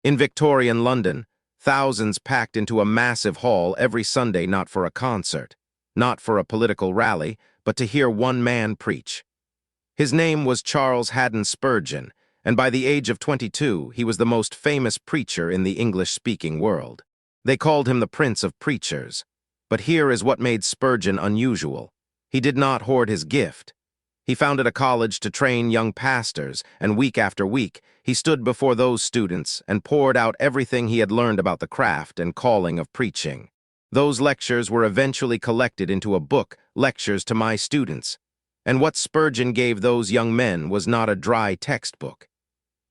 In Victorian London, thousands packed into a massive hall every Sunday not for a concert, not for a political rally, but to hear one man preach. His name was Charles Spurgeon, and by the age of 22, he was the most famous preacher in the English-speaking world. They called him the Prince of Preachers. But here is what made Spurgeon unusual. He did not hoard his gift. He founded a college to train young pastors, and week after week, he stood before those students and poured out everything he had learned about the craft and calling of preaching. Those lectures were eventually collected into a book, Lectures to My Students. And what Spurgeon gave those young men was not a dry textbook.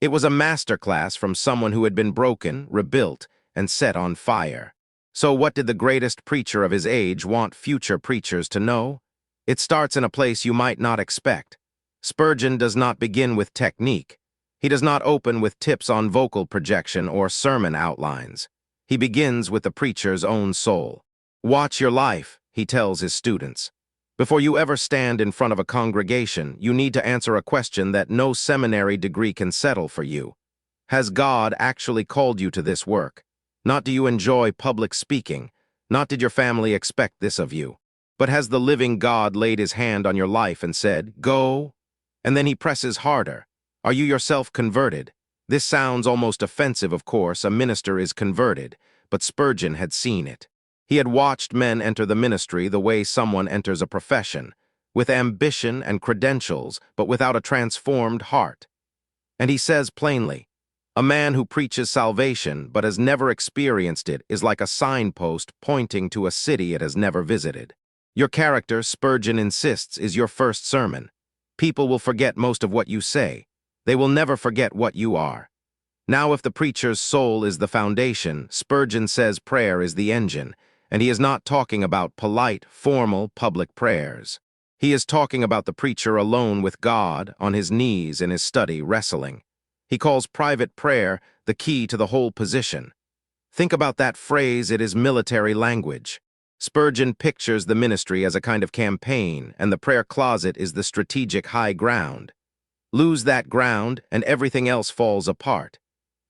It was a masterclass from someone who had been broken, rebuilt, and set on fire. So what did the greatest preacher of his age want future preachers to know? It starts in a place you might not expect. Spurgeon does not begin with technique. He does not open with tips on vocal projection or sermon outlines. He begins with the preacher's own soul. Watch your life, he tells his students. Before you ever stand in front of a congregation, you need to answer a question that no seminary degree can settle for you. Has God actually called you to this work? Not do you enjoy public speaking, not did your family expect this of you, but has the living God laid his hand on your life and said, "Go"? And then he presses harder. Are you yourself converted? This sounds almost offensive, of course, a minister is converted, but Spurgeon had seen it. He had watched men enter the ministry the way someone enters a profession, with ambition and credentials, but without a transformed heart. And he says plainly, a man who preaches salvation but has never experienced it is like a signpost pointing to a city it has never visited. Your character, Spurgeon insists, is your first sermon. People will forget most of what you say. They will never forget what you are. Now, if the preacher's soul is the foundation, Spurgeon says prayer is the engine, and he is not talking about polite, formal, public prayers. He is talking about the preacher alone with God, on his knees in his study, wrestling. He calls private prayer the key to the whole position. Think about that phrase, it is military language. Spurgeon pictures the ministry as a kind of campaign, and the prayer closet is the strategic high ground. Lose that ground, and everything else falls apart.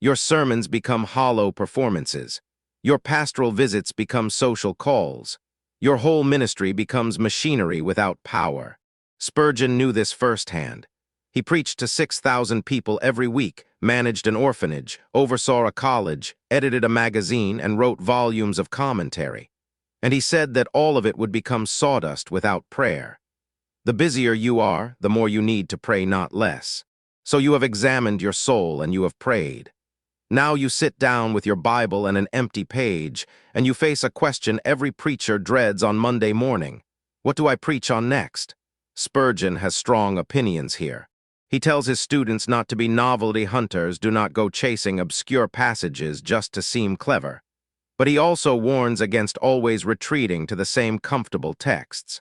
Your sermons become hollow performances. Your pastoral visits become social calls. Your whole ministry becomes machinery without power. Spurgeon knew this firsthand. He preached to 6,000 people every week, managed an orphanage, oversaw a college, edited a magazine, and wrote volumes of commentary. And he said that all of it would become sawdust without prayer. The busier you are, the more you need to pray, not less. So you have examined your soul and you have prayed. Now you sit down with your Bible and an empty page, and you face a question every preacher dreads on Monday morning. What do I preach on next? Spurgeon has strong opinions here. He tells his students not to be novelty hunters, do not go chasing obscure passages just to seem clever. But he also warns against always retreating to the same comfortable texts.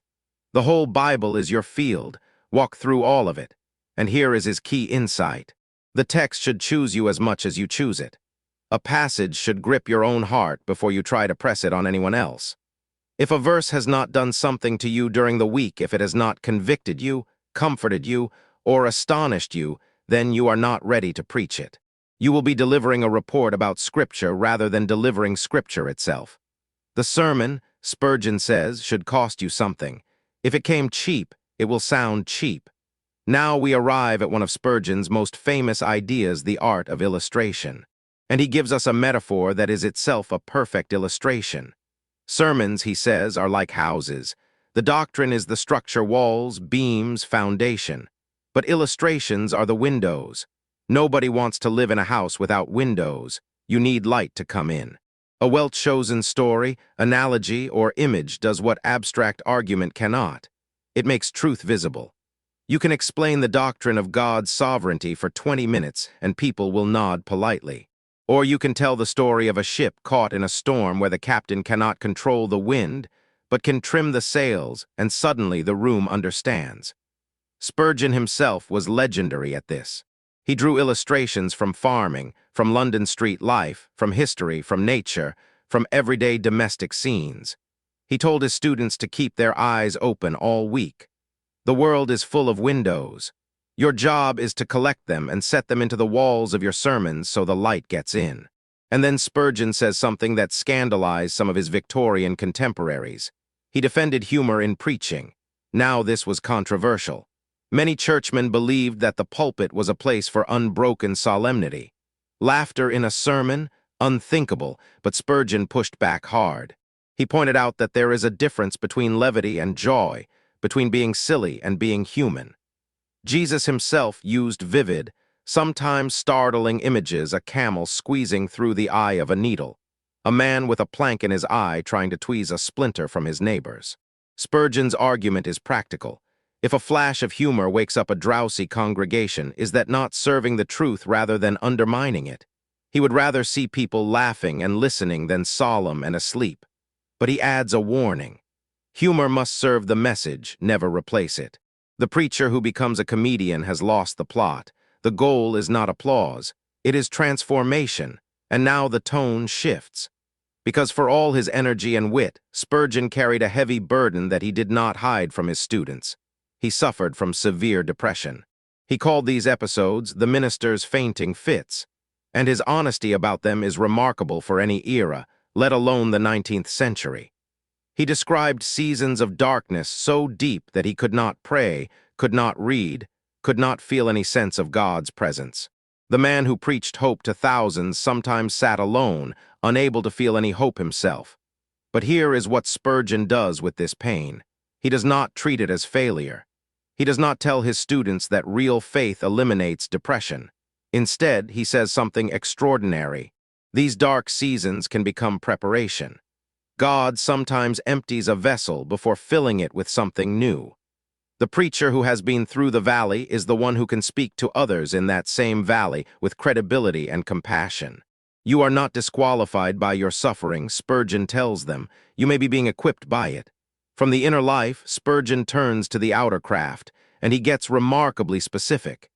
The whole Bible is your field. Walk through all of it. And here is his key insight. The text should choose you as much as you choose it. A passage should grip your own heart before you try to press it on anyone else. If a verse has not done something to you during the week, if it has not convicted you, comforted you, or astonished you, then you are not ready to preach it. You will be delivering a report about Scripture rather than delivering Scripture itself. The sermon, Spurgeon says, should cost you something. If it came cheap, it will sound cheap. Now we arrive at one of Spurgeon's most famous ideas, the art of illustration. And he gives us a metaphor that is itself a perfect illustration. Sermons, he says, are like houses. The doctrine is the structure, walls, beams, foundation. But illustrations are the windows. Nobody wants to live in a house without windows. You need light to come in. A well-chosen story, analogy, or image does what abstract argument cannot. It makes truth visible. You can explain the doctrine of God's sovereignty for 20 minutes and people will nod politely. Or you can tell the story of a ship caught in a storm where the captain cannot control the wind, but can trim the sails, and suddenly the room understands. Spurgeon himself was legendary at this. He drew illustrations from farming, from London street life, from history, from nature, from everyday domestic scenes. He told his students to keep their eyes open all week. The world is full of windows. Your job is to collect them and set them into the walls of your sermons so the light gets in. And then Spurgeon says something that scandalized some of his Victorian contemporaries. He defended humor in preaching. Now this was controversial. Many churchmen believed that the pulpit was a place for unbroken solemnity. Laughter in a sermon? Unthinkable, but Spurgeon pushed back hard. He pointed out that there is a difference between levity and joy, between being silly and being human. Jesus himself used vivid, sometimes startling images: a camel squeezing through the eye of a needle, a man with a plank in his eye trying to tweeze a splinter from his neighbor's. Spurgeon's argument is practical. If a flash of humor wakes up a drowsy congregation, is that not serving the truth rather than undermining it? He would rather see people laughing and listening than solemn and asleep. But he adds a warning. Humor must serve the message, never replace it. The preacher who becomes a comedian has lost the plot. The goal is not applause, it is transformation, and now the tone shifts. Because for all his energy and wit, Spurgeon carried a heavy burden that he did not hide from his students. He suffered from severe depression. He called these episodes the minister's fainting fits, and his honesty about them is remarkable for any era, let alone the 19th century. He described seasons of darkness so deep that he could not pray, could not read, could not feel any sense of God's presence. The man who preached hope to thousands sometimes sat alone, unable to feel any hope himself. But here is what Spurgeon does with this pain. He does not treat it as failure. He does not tell his students that real faith eliminates depression. Instead, he says something extraordinary. These dark seasons can become preparation. God sometimes empties a vessel before filling it with something new. The preacher who has been through the valley is the one who can speak to others in that same valley with credibility and compassion. You are not disqualified by your suffering, Spurgeon tells them. You may be being equipped by it. From the inner life, Spurgeon turns to the outer craft, and he gets remarkably specific.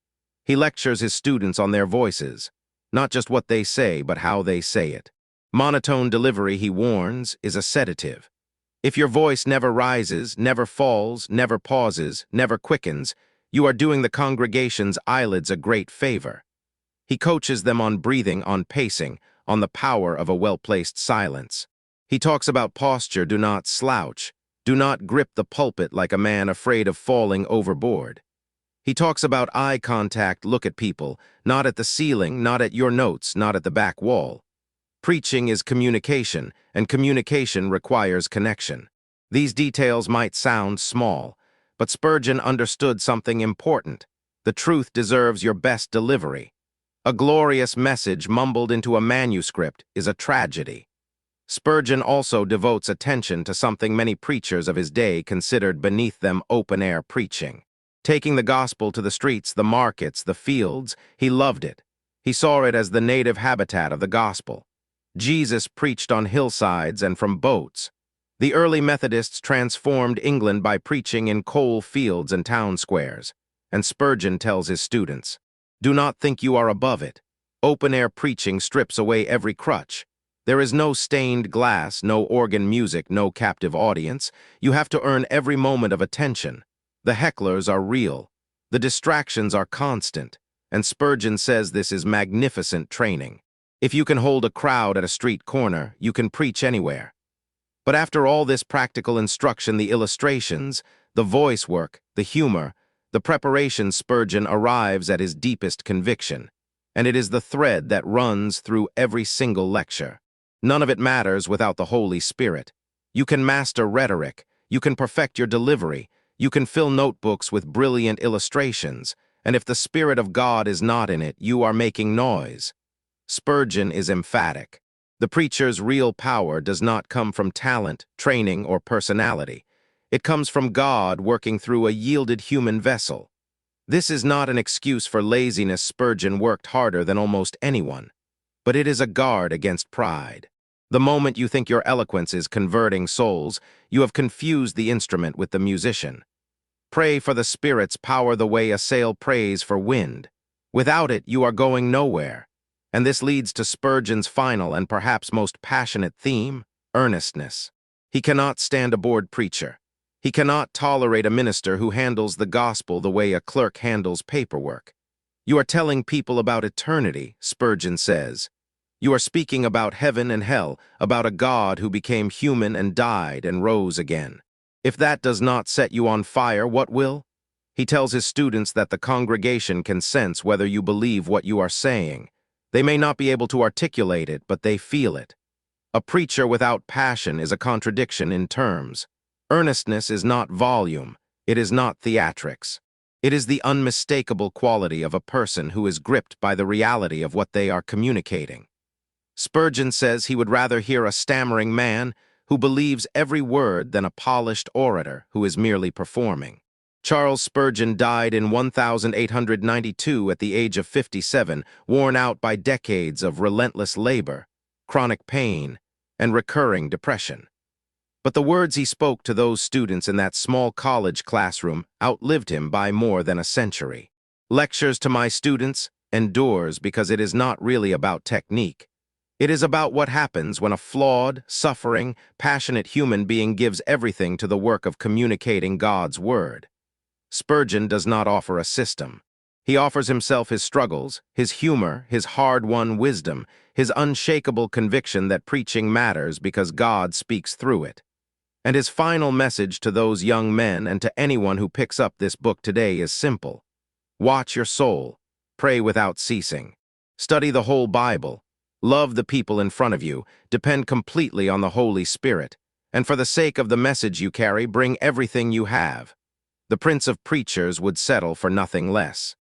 He lectures his students on their voices, not just what they say, but how they say it. Monotone delivery, he warns, is a sedative. If your voice never rises, never falls, never pauses, never quickens, you are doing the congregation's eyelids a great favor. He coaches them on breathing, on pacing, on the power of a well-placed silence. He talks about posture: do not slouch, do not grip the pulpit like a man afraid of falling overboard. He talks about eye contact: look at people, not at the ceiling, not at your notes, not at the back wall. Preaching is communication, and communication requires connection. These details might sound small, but Spurgeon understood something important. The truth deserves your best delivery. A glorious message mumbled into a manuscript is a tragedy. Spurgeon also devotes attention to something many preachers of his day considered beneath them: open-air preaching. Taking the gospel to the streets, the markets, the fields, he loved it. He saw it as the native habitat of the gospel. Jesus preached on hillsides and from boats. The early Methodists transformed England by preaching in coal fields and town squares. And Spurgeon tells his students, do not think you are above it. Open-air preaching strips away every crutch. There is no stained glass, no organ music, no captive audience. You have to earn every moment of attention. The hecklers are real. The distractions are constant. And Spurgeon says this is magnificent training. If you can hold a crowd at a street corner, you can preach anywhere. But after all this practical instruction, the illustrations, the voice work, the humor, the preparation, Spurgeon arrives at his deepest conviction. And it is the thread that runs through every single lecture. None of it matters without the Holy Spirit. You can master rhetoric, you can perfect your delivery, you can fill notebooks with brilliant illustrations, and if the Spirit of God is not in it, you are making noise. Spurgeon is emphatic. The preacher's real power does not come from talent, training, or personality. It comes from God working through a yielded human vessel. This is not an excuse for laziness. Spurgeon worked harder than almost anyone. But it is a guard against pride. The moment you think your eloquence is converting souls, you have confused the instrument with the musician. Pray for the Spirit's power the way a sail prays for wind. Without it, you are going nowhere. And this leads to Spurgeon's final and perhaps most passionate theme: earnestness. He cannot stand a bored preacher. He cannot tolerate a minister who handles the gospel the way a clerk handles paperwork. You are telling people about eternity, Spurgeon says. You are speaking about heaven and hell, about a God who became human and died and rose again. If that does not set you on fire, what will? He tells his students that the congregation can sense whether you believe what you are saying. They may not be able to articulate it, but they feel it. A preacher without passion is a contradiction in terms. Earnestness is not volume. It is not theatrics. It is the unmistakable quality of a person who is gripped by the reality of what they are communicating. Spurgeon says he would rather hear a stammering man who believes every word than a polished orator who is merely performing. Charles Spurgeon died in 1892 at the age of 57, worn out by decades of relentless labor, chronic pain, and recurring depression. But the words he spoke to those students in that small college classroom outlived him by more than a century. Lectures to my students endures because it is not really about technique. It is about what happens when a flawed, suffering, passionate human being gives everything to the work of communicating God's word. Spurgeon does not offer a system. He offers himself his struggles, his humor, his hard-won wisdom, his unshakable conviction that preaching matters because God speaks through it. And his final message to those young men and to anyone who picks up this book today is simple. Watch your soul. Pray without ceasing. Study the whole Bible. Love the people in front of you. Depend completely on the Holy Spirit. And for the sake of the message you carry, bring everything you have. The Prince of Preachers would settle for nothing less.